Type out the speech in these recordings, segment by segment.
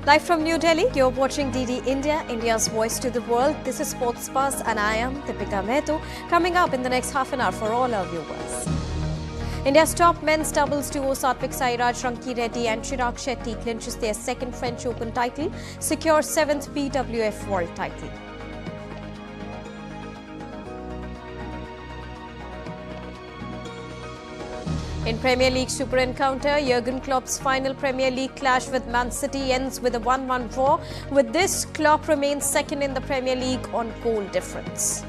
Live from New Delhi, you're watching DD India, India's voice to the world. This is Sports Buzz and I am Deepika Mehto. Coming up in the next half an hour for all our viewers. India's top men's doubles duo Satwik-Chirag, Ranji Reddy and Chirag Shetty clinches their second French Open title, secures 7th BWF World Title. In Premier League Super Encounter, Jurgen Klopp's final Premier League clash with Man City ends with a 1-1 draw. With this, Klopp remains second in the Premier League on goal difference.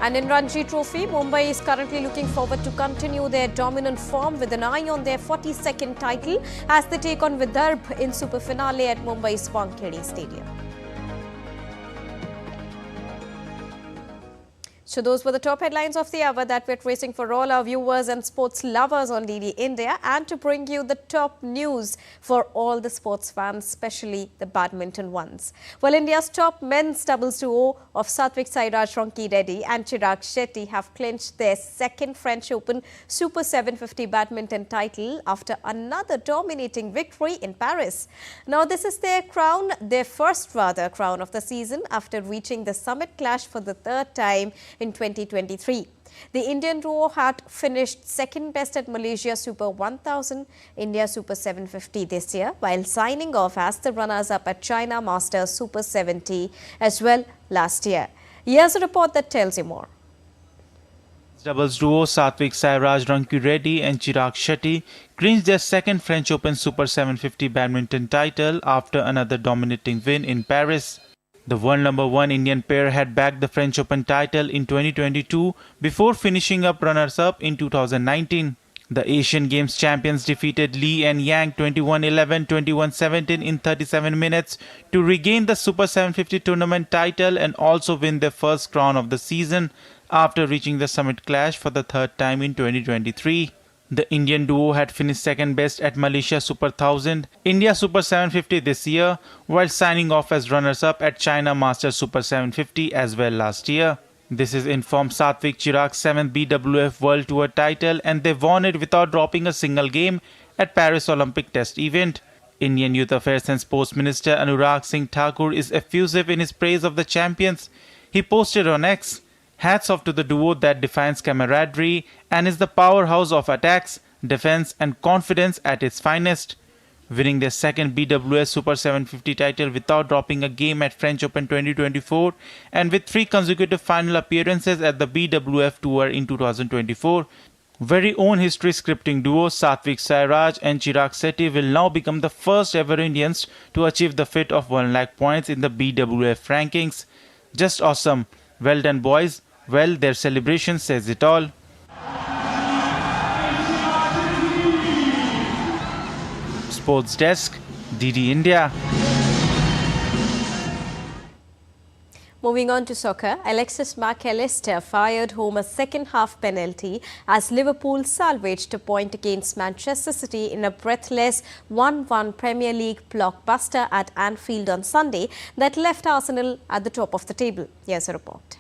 And in Ranji Trophy, Mumbai is currently looking forward to continue their dominant form with an eye on their 42nd title as they take on Vidarbha in super finale at Mumbai's Wankhede Stadium. So those were the top headlines of the hour that we're tracing for all our viewers and sports lovers on DD India, and to bring you the top news for all the sports fans, especially the badminton ones. Well, India's top men's doubles duo of Satwik-Chirag, Ranji Reddy and Chirag Shetty have clinched their second French Open Super 750 badminton title after another dominating victory in Paris. Now, this is their first crown of the season after reaching the summit clash for the third time in 2023. The Indian duo had finished second best at Malaysia Super 1000, India Super 750 this year, while signing off as the runners-up at China Masters Super 70 as well last year. Here's a report that tells you more. Doubles duo Satwik-Chirag, Ranji Reddy and Chirag Shetty clinched their second French Open Super 750 badminton title after another dominating win in Paris. The world number one Indian pair had bagged the French Open title in 2022 before finishing up runners-up in 2019. The Asian Games champions defeated Lee and Yang 21-11, 21-17 in 37 minutes to regain the Super 750 tournament title and also win their first crown of the season after reaching the summit clash for the third time in 2023. The Indian duo had finished second best at Malaysia Super 1000, India Super 750 this year, while signing off as runners-up at China Masters Super 750 as well last year. This is in form Satwik-Chirag's 7th BWF World Tour title, and they won it without dropping a single game at Paris Olympic Test event. Indian Youth Affairs and Sports Minister Anurag Singh Thakur is effusive in his praise of the champions. He posted on X, "Hats off to the duo that defines camaraderie and is the powerhouse of attacks, defense and confidence at its finest." Winning their second BWS Super 750 title without dropping a game at French Open 2024 and with 3 consecutive final appearances at the BWF Tour in 2024. Very own history scripting duo Satwik-Chirag and Chirag Shetty will now become the first ever Indians to achieve the feat of 1 lakh points in the BWF rankings. Just awesome. Well done, boys. Well, their celebration says it all. Sports Desk, DD India. Moving on to soccer, Alexis McAllister fired home a second-half penalty as Liverpool salvaged a point against Manchester City in a breathless 1-1 Premier League blockbuster at Anfield on Sunday that left Arsenal at the top of the table. Here's a report.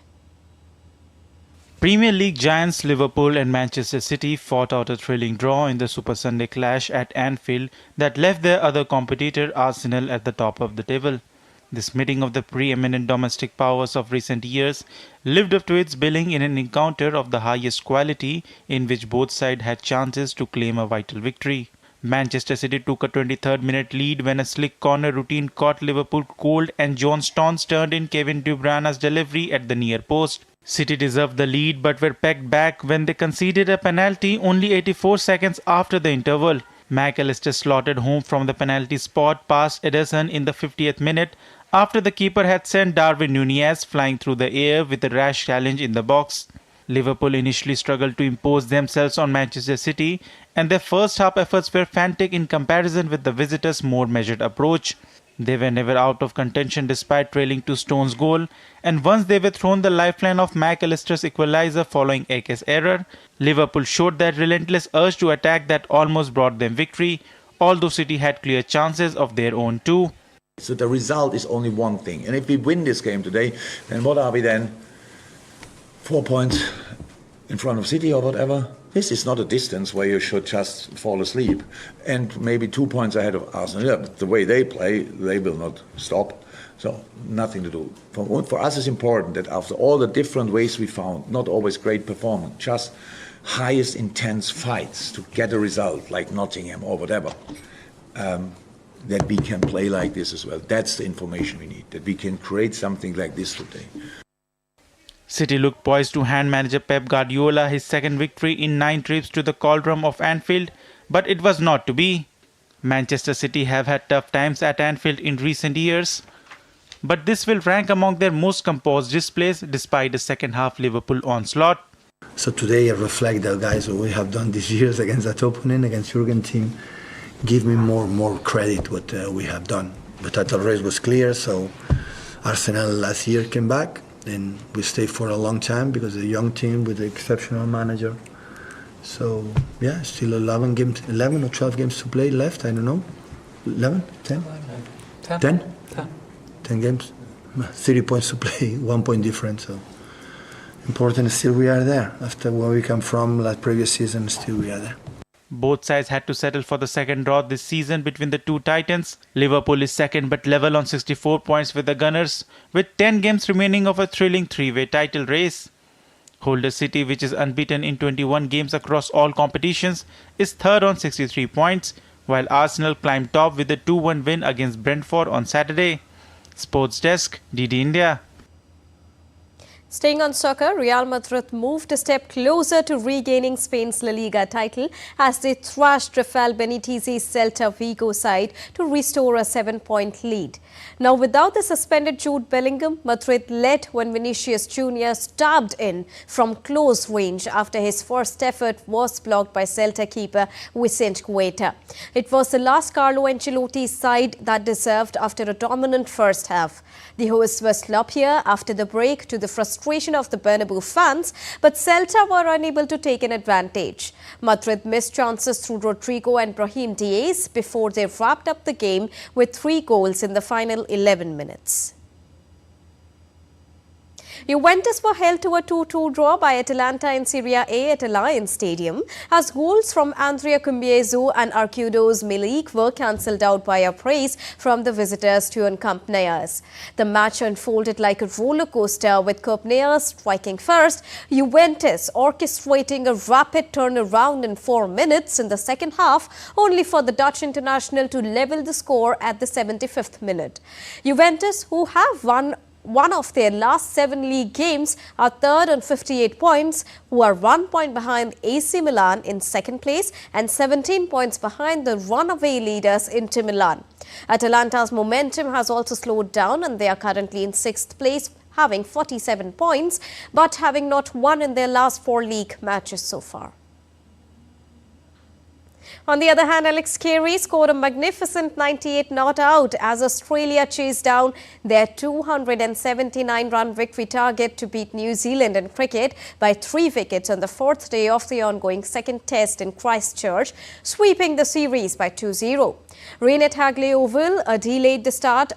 Premier League giants Liverpool and Manchester City fought out a thrilling draw in the Super Sunday clash at Anfield that left their other competitor Arsenal at the top of the table. This meeting of the preeminent domestic powers of recent years lived up to its billing in an encounter of the highest quality in which both sides had chances to claim a vital victory. Manchester City took a 23rd minute lead when a slick corner routine caught Liverpool cold and John Stones turned in Kevin De Bruyne's delivery at the near post. City deserved the lead but were pegged back when they conceded a penalty only 84 seconds after the interval. McAllister slotted home from the penalty spot past Ederson in the 50th minute after the keeper had sent Darwin Núñez flying through the air with a rash challenge in the box. Liverpool initially struggled to impose themselves on Manchester City, and their first half efforts were frantic in comparison with the visitors' more measured approach. They were never out of contention despite trailing to Stones' goal, and once they were thrown the lifeline of McAllister's equaliser following Ake's error, Liverpool showed that relentless urge to attack that almost brought them victory, although City had clear chances of their own too. So the result is only one thing, and if we win this game today, then what are we then? 4 points in front of City or whatever? This is not a distance where you should just fall asleep. And maybe 2 points ahead of Arsenal. Yeah, but the way they play, they will not stop. So nothing to do. For us, it's important that after all the different ways we found, not always great performance, just highest intense fights to get a result, like Nottingham or whatever, that we can play like this as well. That's the information we need, that we can create something like this today. City looked poised to hand manager Pep Guardiola his second victory in 9 trips to the cauldron of Anfield, but it was not to be. Manchester City have had tough times at Anfield in recent years, but this will rank among their most composed displays despite the second half Liverpool onslaught. So today I reflect the guys what we have done these years against that opponent, against Jurgen team. Give me more credit what we have done. The title race was clear, so Arsenal last year came back, and we stayed for a long time because a young team with an exceptional manager. So yeah, still 11 or 12 games to play left. I don't know, 11, 10, 10 games, 30 points to play, 1 point difference. So important, still we are there. After where we come from last previous season, still we are there. Both sides had to settle for the second draw this season between the two titans. Liverpool is second but level on 64 points with the Gunners, with 10 games remaining of a thrilling three-way title race. Holder City, which is unbeaten in 21 games across all competitions, is third on 63 points, while Arsenal climbed top with a 2-1 win against Brentford on Saturday. Sports Desk, DD India. Staying on soccer, Real Madrid moved a step closer to regaining Spain's La Liga title as they thrashed Rafael Benitez's Celta Vigo side to restore a 7-point lead. Now, without the suspended Jude Bellingham, Madrid led when Vinicius Jr. stabbed in from close range after his first effort was blocked by Celta keeper Vicente Guaita. It was the last Carlo Ancelotti's side that deserved after a dominant first half. The hosts were sloppier after the break to the frustration of the Bernabeu fans, but Celta were unable to take an advantage. Madrid missed chances through Rodrigo and Brahim Diaz before they wrapped up the game with 3 goals in the final 11 minutes. Juventus were held to a 2-2 draw by Atalanta in Serie A at Allianz Stadium as goals from Andrea Cumbiezo and Arcudo's Milik were cancelled out by a praise from the visitors to Campneas. The match unfolded like a roller coaster with Campneas striking first, Juventus orchestrating a rapid turnaround in 4 minutes in the second half, only for the Dutch international to level the score at the 75th minute. Juventus, who have won one of their last 7 league games, are third on 58 points, who are 1 point behind AC Milan in second place and 17 points behind the runaway leaders Inter Milan. Atalanta's momentum has also slowed down and they are currently in 6th place, having 47 points, but having not won in their last 4 league matches so far. On the other hand, Alex Carey scored a magnificent 98 not out as Australia chased down their 279-run victory target to beat New Zealand in cricket by 3 wickets on the 4th day of the ongoing second test in Christchurch, sweeping the series by 2-0. Rain at Hagley Oval delayed the start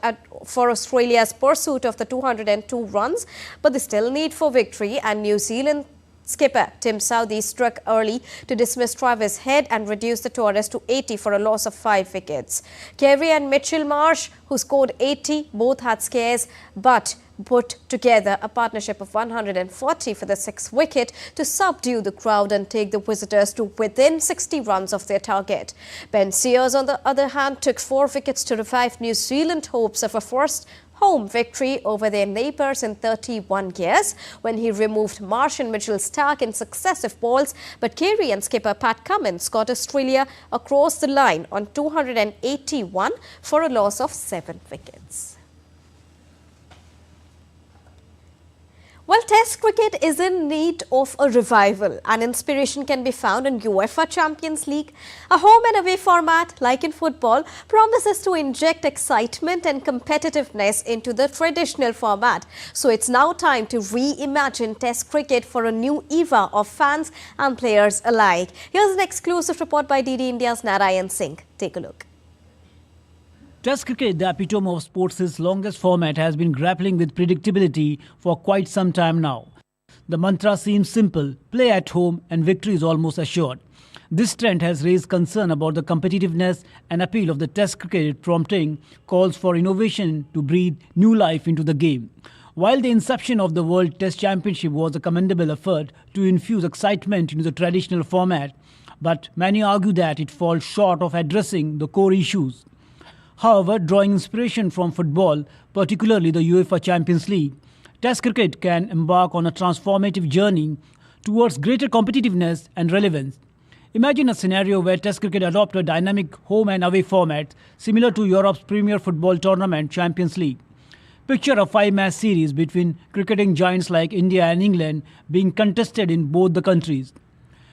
for Australia's pursuit of the 202 runs, but they still need for victory, and New Zealand skipper Tim Southee struck early to dismiss Travis Head and reduce the total to 80 for a loss of 5 wickets. Carey and Mitchell Marsh, who scored 80, both had scares but put together a partnership of 140 for the 6th wicket to subdue the crowd and take the visitors to within 60 runs of their target. Ben Sears, on the other hand, took 4 wickets to revive New Zealand hopes of a first home victory over their neighbours in 31 years when he removed Marsh and Mitchell-Starc in successive balls, but Carey and skipper Pat Cummins got Australia across the line on 281 for a loss of 7 wickets. Well, Test cricket is in need of a revival, and inspiration can be found in UEFA Champions League. A home and away format, like in football, promises to inject excitement and competitiveness into the traditional format. So it's now time to reimagine Test cricket for a new era of fans and players alike. Here's an exclusive report by DD India's Narayan Singh. Take a look. Test cricket, the epitome of sports' longest format, has been grappling with predictability for quite some time now. The mantra seems simple: play at home and victory is almost assured. This trend has raised concern about the competitiveness and appeal of the Test cricket, prompting calls for innovation to breathe new life into the game. While the inception of the World Test Championship was a commendable effort to infuse excitement into the traditional format, but many argue that it falls short of addressing the core issues. However, drawing inspiration from football, particularly the UEFA Champions League, Test cricket can embark on a transformative journey towards greater competitiveness and relevance. Imagine a scenario where Test cricket adopts a dynamic home and away format similar to Europe's premier football tournament, Champions League. Picture a 5-match series between cricketing giants like India and England being contested in both the countries,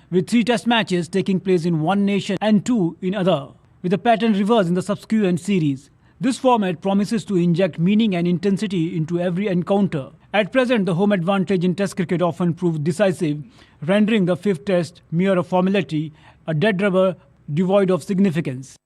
with 3 test matches taking place in one nation and 2 in other, with the pattern reversed in the subsequent series. This format promises to inject meaning and intensity into every encounter. At present, the home advantage in Test cricket often proves decisive, rendering the 5th Test mere a formality, a dead rubber devoid of significance.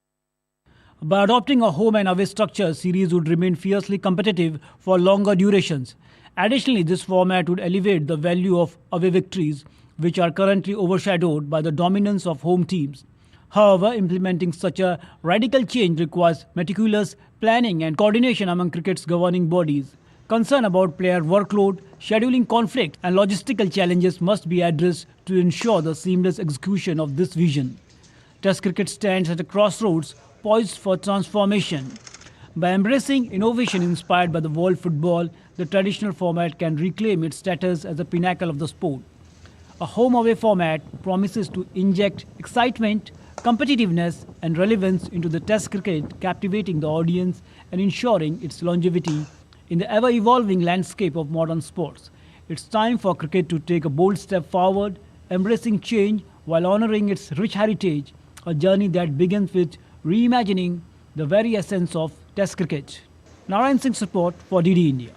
By adopting a home and away structure, series would remain fiercely competitive for longer durations. Additionally, this format would elevate the value of away victories, which are currently overshadowed by the dominance of home teams. However, implementing such a radical change requires meticulous planning and coordination among cricket's governing bodies. Concern about player workload, scheduling conflict, and logistical challenges must be addressed to ensure the seamless execution of this vision. Test cricket stands at a crossroads, poised for transformation. By embracing innovation inspired by the world football, the traditional format can reclaim its status as a pinnacle of the sport. A home-away format promises to inject excitement, competitiveness, and relevance into the Test cricket, captivating the audience and ensuring its longevity in the ever-evolving landscape of modern sports. It's time for cricket to take a bold step forward, embracing change while honoring its rich heritage, a journey that begins with reimagining the very essence of Test cricket. Narayan Singh's report for DD India.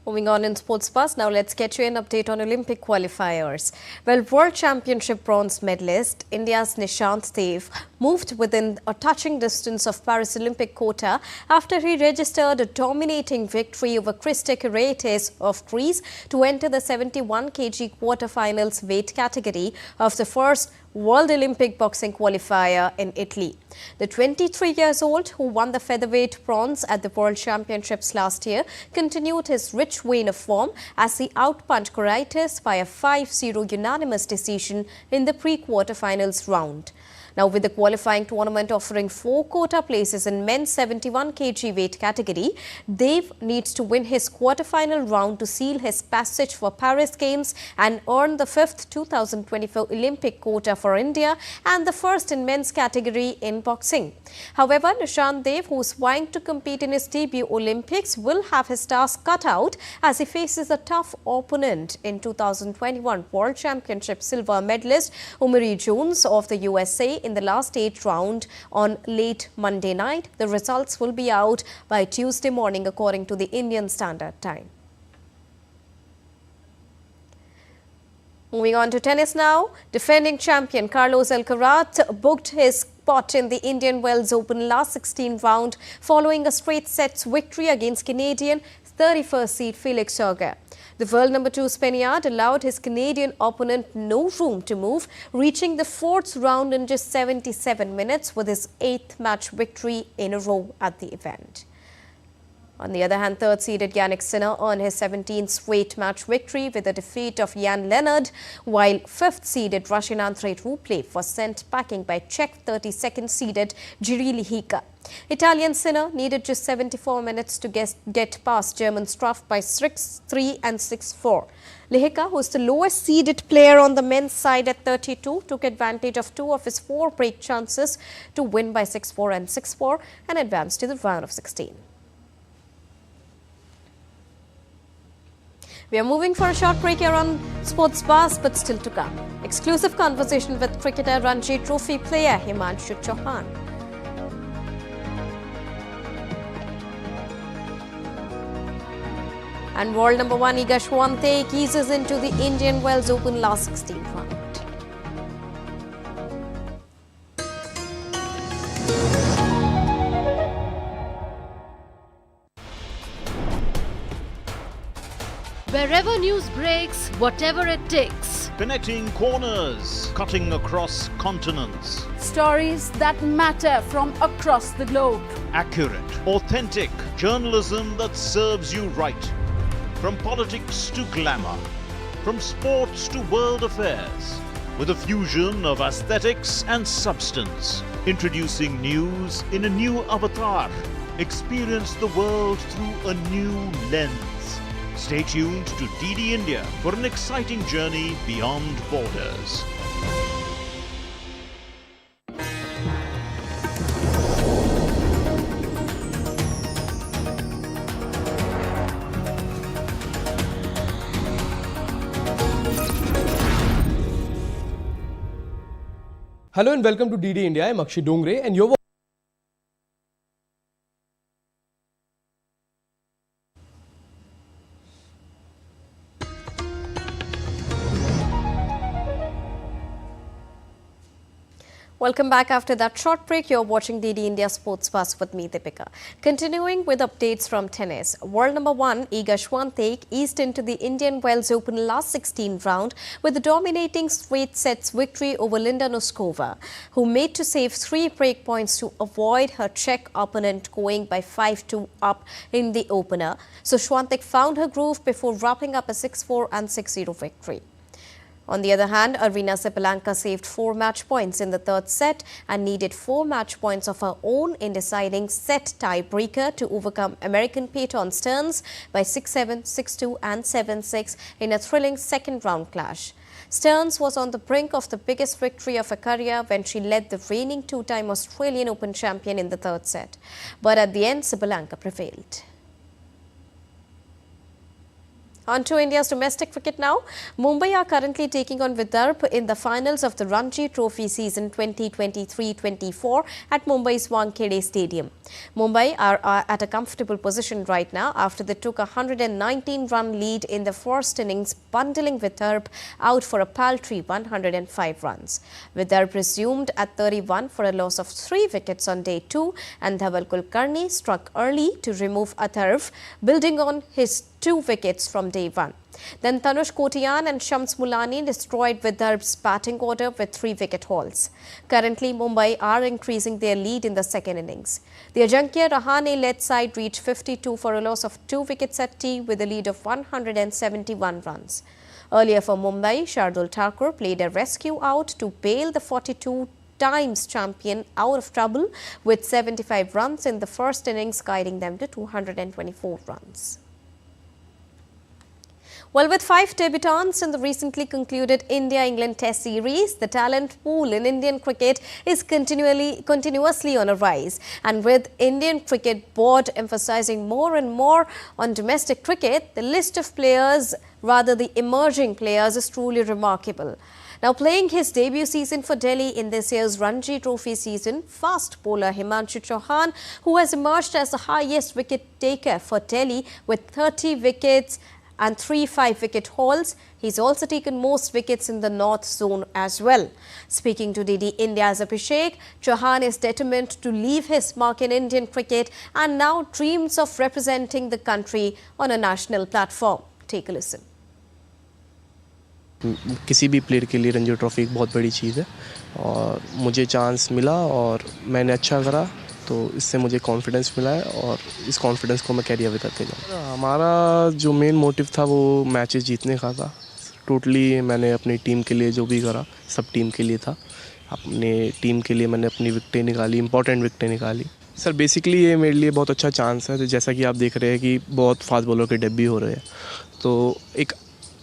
Moving on in Sports Buzz, now let's get you an update on Olympic qualifiers. Well, World Championship bronze medalist India's Nishant Dev moved within a touching distance of Paris Olympic quota after he registered a dominating victory over Christos Kyriatis of Greece to enter the 71 kg quarterfinals weight category of the first World Olympic boxing qualifier in Italy. The 23-year-old, who won the featherweight bronze at the World Championships last year, continued his rich vein of form as he outpunched Kyriatis by a 5-0 unanimous decision in the pre-quarterfinals round. Now, with the qualifying tournament offering 4 quota places in men's 71 kg weight category, Dev needs to win his quarterfinal round to seal his passage for Paris Games and earn the 5th 2024 Olympic quota for India and the first in men's category in boxing. However, Nishant Dev, who is vying to compete in his debut Olympics, will have his task cut out as he faces a tough opponent in 2021 World Championship silver medalist Umari Jones of the USA in the last 8 round on late Monday night. The results will be out by Tuesday morning according to the Indian Standard Time. Moving on to tennis now, defending champion Carlos Alcaraz booked his spot in the Indian Wells Open last 16 round following a straight sets victory against Canadian 31st seed Felix Auger. The world number 2 Spaniard allowed his Canadian opponent no room to move, reaching the 4th round in just 77 minutes with his 8th match victory in a row at the event. On the other hand, 3rd-seeded Yannick Sinner earned his 17th straight match victory with a defeat of Jan Lennard, while 5th-seeded Russian Andrei Rublev was sent packing by Czech 32nd-seeded Jiří Lihika. Italian Sinner needed just 74 minutes to get past German Struff by 6-3 and 6-4. Lihika, who is the lowest seeded player on the men's side at 32, took advantage of 2 of his 4 break chances to win by 6-4 and 6-4 and advance to the round of 16. We are moving for a short break here on Sports Buzz, but still to come. Exclusive conversation with cricketer Ranji Trophy player Himanshu Chauhan. And world number 1 Iga Swiatek eases into the Indian Wells Open last 16 round. Wherever news breaks, whatever it takes. Connecting corners, cutting across continents. Stories that matter from across the globe. Accurate, authentic journalism that serves you right. From politics to glamour, from sports to world affairs, with a fusion of aesthetics and substance. Introducing news in a new avatar. Experience the world through a new lens. Stay tuned to DD India for an exciting journey beyond borders. Hello and welcome to DD India. I'm Akshi Dongre and you're Welcome back after that short break. You're watching DD India Sports Bus with me, Deepika. Continuing with updates from tennis. World number 1, Iga Swiatek eased into the Indian Wells Open last 16 round with a dominating straight sets victory over Linda Noskova, who made to save 3 break points to avoid her Czech opponent going by 5-2 up in the opener. So Swiatek found her groove before wrapping up a 6-4 and 6-0 victory. On the other hand, Aryna Sabalenka saved 4 match points in the third set and needed 4 match points of her own in deciding set tiebreaker to overcome American Peyton Stearns by 6-7, 6-2 and 7-6 in a thrilling second round clash. Stearns was on the brink of the biggest victory of her career when she led the reigning 2-time Australian Open champion in the third set. But at the end, Sabalenka prevailed. On to India's domestic cricket now. Mumbai are currently taking on Vidarbha in the finals of the Ranji Trophy season 2023-24 at Mumbai's Wankhede Stadium. Mumbai are at a comfortable position right now after they took a 119-run lead in the first innings, bundling Vidarbha out for a paltry 105 runs. Vidarbha resumed at 31 for a loss of 3 wickets on day 2, and Dhaval Kulkarni struck early to remove Atharv, building on his 2 wickets from day 1. Then Tanush Kotiyan and Shams Mulani destroyed Vidarbha's batting order with 3 wicket hauls. Currently, Mumbai are increasing their lead in the second innings. The Ajinkya Rahane-led side reached 52 for a loss of 2 wickets at tea with a lead of 171 runs. Earlier for Mumbai, Shardul Thakur played a rescue out to bail the 42 times champion out of trouble with 75 runs in the first innings, guiding them to 224 runs. Well, with 5 debutants in the recently concluded India-England Test series, the talent pool in Indian cricket is continuously on a rise. And with Indian Cricket Board emphasizing more and more on domestic cricket, the list of players, rather the emerging players, is truly remarkable. Now, playing his debut season for Delhi in this year's Ranji Trophy season, fast bowler Himanshu Chauhan, who has emerged as the highest wicket taker for Delhi with 30 wickets and 3 5-wicket hauls. He's also taken most wickets in the North Zone as well. Speaking to DD India's Abhishek, Chauhan is determined to leave his mark in Indian cricket and now dreams of representing the country on a national platform. Take a listen. किसी भी player के लिए Ranji trophy एक बहुत बड़ी चीज़ है और मुझे चांस मिला और मैंने अच्छा करा, तो इससे मुझे कॉन्फिडेंस मिला है और इस कॉन्फिडेंस को मैं कैरियर में करते जाऊँ। हमारा जो मेन मोटिव था वो मैचेस जीतने का था। टोटली मैंने अपनी टीम के लिए जो भी करा सब टीम के लिए था। अपने टीम के लिए मैंने अपनी विकेटें निकाली, इंपॉर्टेंट विकेटें निकाली। सर बेसिकली ये मेरे लिए बहुत अच्छा चांस है, जैसा कि आप देख रहे हैं कि बहुत फास्ट बॉलर के डेब्यू हो रहे हैं, तो एक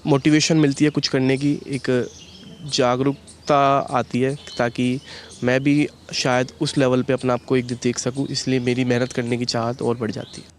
मोटिवेशन मिलती है कुछ करने की, एक जागरूकता आती है ताकि मैं भी शायद उस लेवल पे अपने आप को एक दिन देख सकूं, इसलिए मेरी मेहनत करने की चाहत और बढ़ जाती है।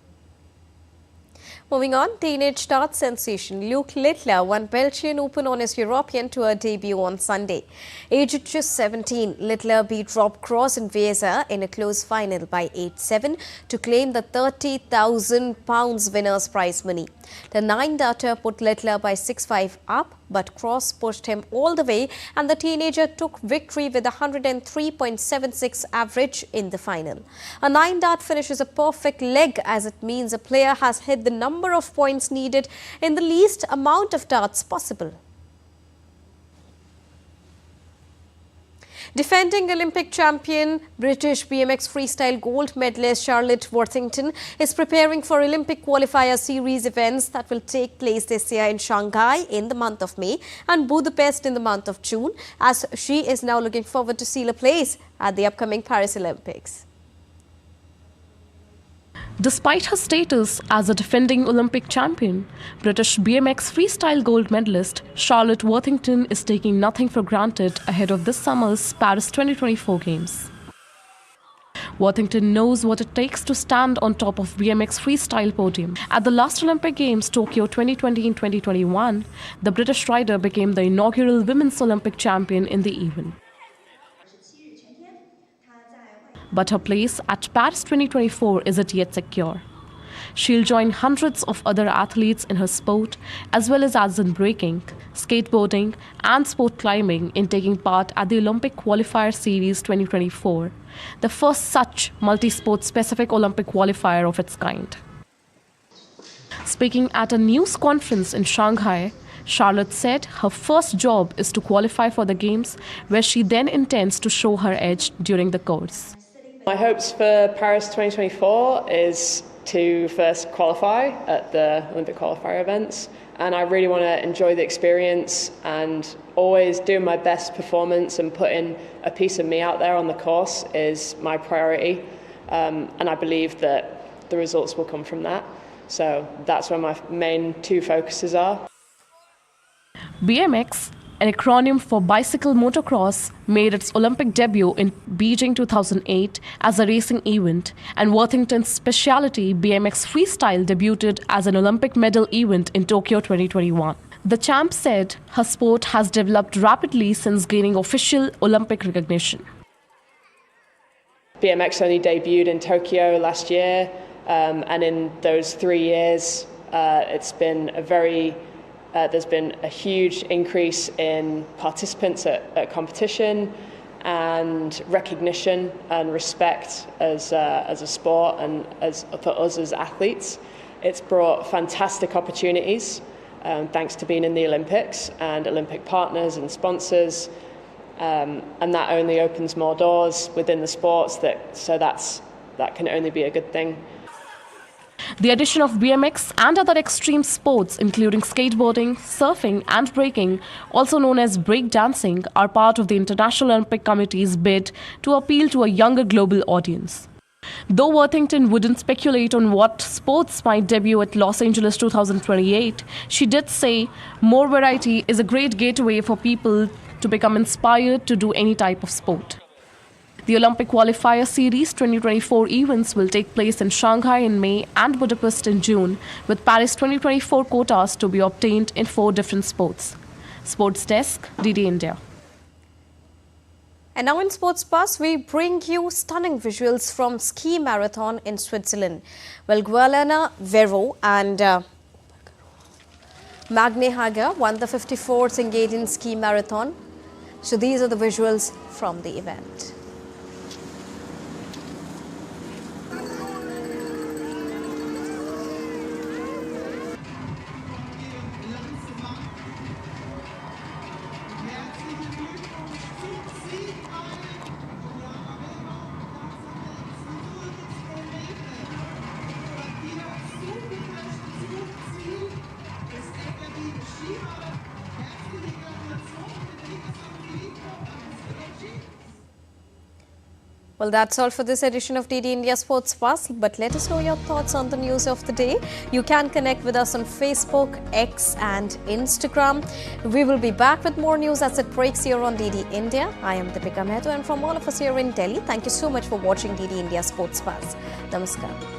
Moving on, teenage dart sensation Luke Littler won Belgian Open on his European Tour debut on Sunday. Aged just 17, Littler beat Rob Cross and Weser in a close final by 8-7 to claim the £30,000 winner's prize money. The 9-darter put Littler by 6-5 up, but Cross pushed him all the way and the teenager took victory with a 103.76 average in the final. A 9-dart finish is a perfect leg as it means a player has hit the number number of points needed in the least amount of darts possible. Defending Olympic champion, British BMX freestyle gold medalist Charlotte Worthington is preparing for Olympic qualifier series events that will take place this year in Shanghai in the month of May and Budapest in the month of June, as she is now looking forward to seal a place at the upcoming Paris Olympics. Despite her status as a defending Olympic champion, British BMX freestyle gold medalist Charlotte Worthington is taking nothing for granted ahead of this summer's Paris 2024 Games. Worthington knows what it takes to stand on top of BMX freestyle podium. At the last Olympic Games, Tokyo 2020 and 2021, the British rider became the inaugural women's Olympic champion in the event. But her place at Paris 2024 isn't yet secure. She'll join hundreds of other athletes in her sport, as well as in breaking, skateboarding and sport climbing in taking part at the Olympic Qualifier Series 2024, the first such multi-sport specific Olympic qualifier of its kind. Speaking at a news conference in Shanghai, Charlotte said her first job is to qualify for the Games, where she then intends to show her edge during the course. My hopes for Paris 2024 is to first qualify at the Olympic qualifier events, and I really want to enjoy the experience and always do my best performance, and putting a piece of me out there on the course is my priority, and I believe that the results will come from that. So that's where my main two focuses are. BMX, an acronym for Bicycle Motocross, made its Olympic debut in Beijing 2008 as a racing event, and Worthington's specialty, BMX Freestyle, debuted as an Olympic medal event in Tokyo 2021. The champ said her sport has developed rapidly since gaining official Olympic recognition. BMX only debuted in Tokyo last year, and in those 3 years, there's been a huge increase in participants at competition and recognition and respect as a sport and for us as athletes. It's brought fantastic opportunities thanks to being in the Olympics and Olympic partners and sponsors, and that only opens more doors within the sports, that can only be a good thing. The addition of BMX and other extreme sports, including skateboarding, surfing and breaking, also known as breakdancing, are part of the International Olympic Committee's bid to appeal to a younger global audience. Though Worthington wouldn't speculate on what sports might debut at Los Angeles 2028, she did say more variety is a great gateway for people to become inspired to do any type of sport. The Olympic Qualifier Series 2024 events will take place in Shanghai in May and Budapest in June, with Paris 2024 quotas to be obtained in 4 different sports. Sports Desk, DD India. And now in Sports Bus, we bring you stunning visuals from ski marathon in Switzerland. Well, Gualana Vero and Magne Hager won the 54th Engadin ski marathon. So these are the visuals from the event. Well, that's all for this edition of DD India Sports Bus. But let us know your thoughts on the news of the day. You can connect with us on Facebook, X and Instagram. We will be back with more news as it breaks here on DD India. I am Deepika Mehta, and from all of us here in Delhi, thank you so much for watching DD India Sports Bus. Namaskar.